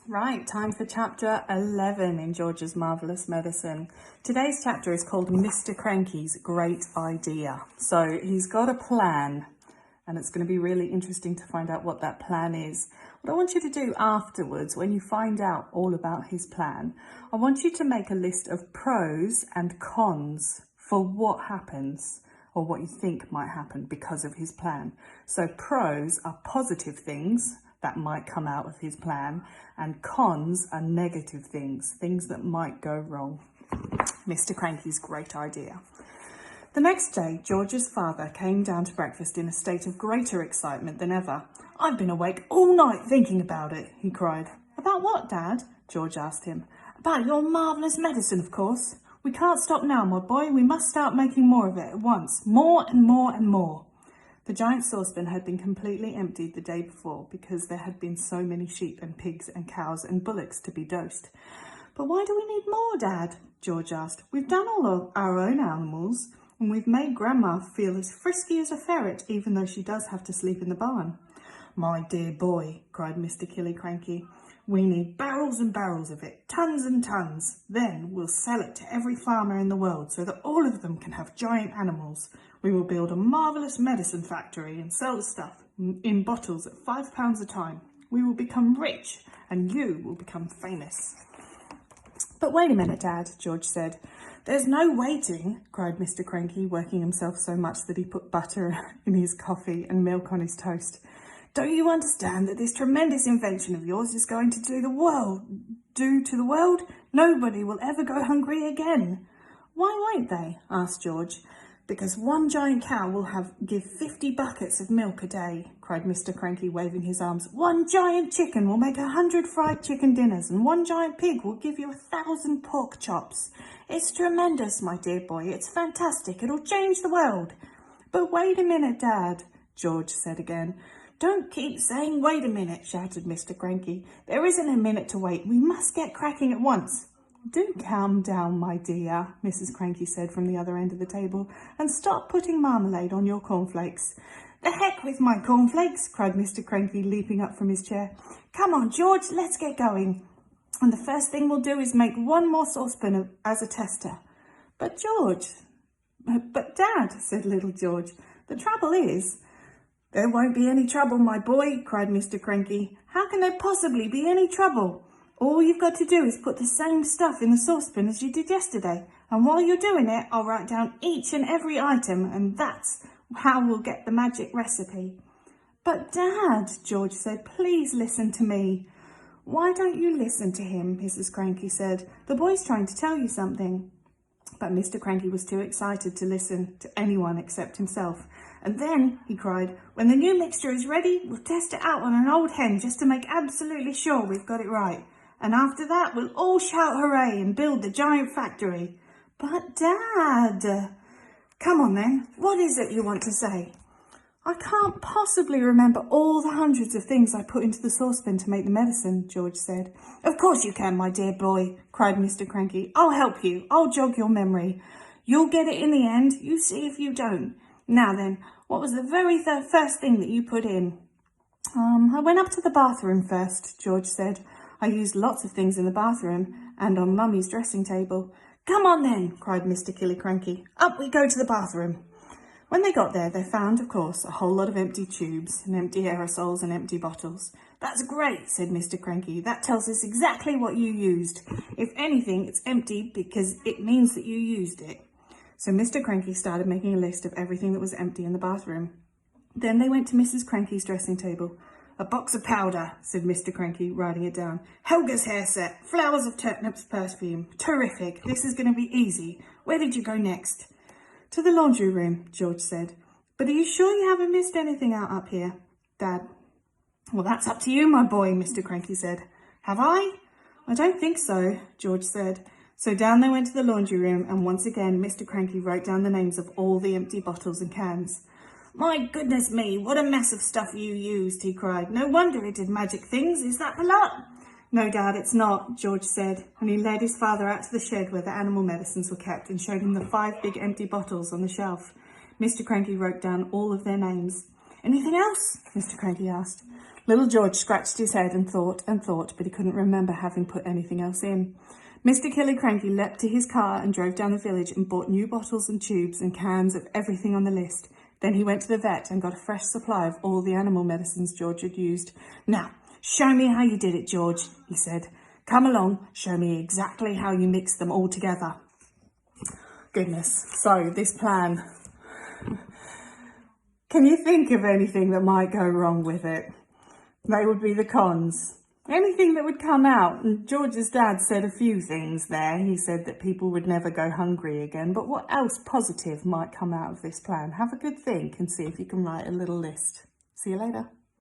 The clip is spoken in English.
Right, time for chapter 11 in George's Marvellous Medicine. Today's chapter is called Mr. Cranky's Great Idea. So he's got a plan, and it's going to be really interesting to find out what that plan is. What I want you to do afterwards, when you find out all about his plan, I want you to make a list of pros and cons for what happens or what you think might happen because of his plan. So pros are positive things that might come out of his plan, and cons are negative things that might go wrong. Mr. Cranky's Great Idea. The next day, George's father came down to breakfast in a state of greater excitement than ever. "I've been awake all night thinking about it," he cried. "About what, Dad?" George asked him. "About your marvellous medicine, of course. We can't stop now, my boy. We must start making more of it at once. More and more and more." The giant saucepan had been completely emptied the day before because there had been so many sheep and pigs and cows and bullocks to be dosed. "But why do we need more, Dad?" George asked. "We've done all of our own animals, and we've made Grandma feel as frisky as a ferret, even though she does have to sleep in the barn." "My dear boy," cried Mr. Cranky, "we need barrels and barrels of it, tons and tons. Then we'll sell it to every farmer in the world so that all of them can have giant animals. We will build a marvellous medicine factory and sell the stuff in bottles at £5 a time. We will become rich and you will become famous." "But wait a minute, Dad," George said. "There's no waiting," cried Mr. Cranky, working himself so much that he put butter in his coffee and milk on his toast. "Don't you understand that this tremendous invention of yours is going to do to the world? Nobody will ever go hungry again." "Why won't they?" asked George. "Because one giant cow will give 50 buckets of milk a day," cried Mr. Cranky, waving his arms. "One giant chicken will make 100 fried chicken dinners, and one giant pig will give you 1,000 pork chops. It's tremendous, my dear boy. It's fantastic. It'll change the world." "But wait a minute, Dad," George said again. "Don't keep saying wait a minute," shouted Mr. Cranky. "There isn't a minute to wait. We must get cracking at once." "Do calm down, my dear," Mrs. Cranky said from the other end of the table, "and stop putting marmalade on your cornflakes." "The heck with my cornflakes," cried Mr. Cranky, leaping up from his chair. "Come on, George, let's get going. And the first thing we'll do is make one more saucepan as a tester." But Dad," said little George, "the trouble is—" "There won't be any trouble, my boy," cried Mr. Cranky. "How can there possibly be any trouble? All you've got to do is put the same stuff in the saucepan as you did yesterday. And while you're doing it, I'll write down each and every item, and that's how we'll get the magic recipe." "But Dad," George said, "please listen to me." "Why don't you listen to him?" Mrs. Cranky said. "The boy's trying to tell you something." But Mr. Cranky was too excited to listen to anyone except himself. "And then," he cried, "when the new mixture is ready, we'll test it out on an old hen just to make absolutely sure we've got it right. And after that, we'll all shout hooray and build the giant factory." "But Dad—" "Come on then, what is it you want to say?" "I can't possibly remember all the hundreds of things I put into the saucepan to make the medicine," George said. "Of course you can, my dear boy," cried Mr. Cranky. "I'll help you. I'll jog your memory. You'll get it in the end. You see if you don't. Now then, what was the very first thing that you put in?" "I went up to the bathroom first," George said. "I used lots of things in the bathroom and on Mummy's dressing table." "Come on then," cried Mr. Cranky. "Up we go to the bathroom." When they got there, they found, of course, a whole lot of empty tubes and empty aerosols and empty bottles. "That's great," said Mr. Cranky. "That tells us exactly what you used. If anything, it's empty because it means that you used it." So Mr. Cranky started making a list of everything that was empty in the bathroom. Then they went to Mrs. Cranky's dressing table. "A box of powder," said Mr. Cranky, writing it down. "Helga's hair set, flowers of turnips perfume. Terrific. This is going to be easy. Where did you go next?" "To the laundry room," George said. "But are you sure you haven't missed anything out up here, Dad?" "Well, that's up to you, my boy," Mr. Cranky said. "Have I?" "I don't think so," George said. So down they went to the laundry room, and once again Mr. Cranky wrote down the names of all the empty bottles and cans. "My goodness me, what a mess of stuff you used," he cried. "No wonder it did magic things. Is that the lot?" "No, Dad, it's not," George said, and he led his father out to the shed where the animal medicines were kept and showed him the 5 big empty bottles on the shelf. Mr. Cranky wrote down all of their names. "Anything else?" Mr. Cranky asked. Little George scratched his head and thought, but he couldn't remember having put anything else in. Mr. Killicranky leapt to his car and drove down the village and bought new bottles and tubes and cans of everything on the list. Then he went to the vet and got a fresh supply of all the animal medicines George had used. "Now, show me how you did it, George," he said. "Come along, show me exactly how you mixed them all together." Goodness, so this plan. Can you think of anything that might go wrong with it? They would be the cons. Anything that would come out. And George's dad said a few things there. He said that people would never go hungry again. But what else positive might come out of this plan? Have a good think and see if you can write a little list. See you later.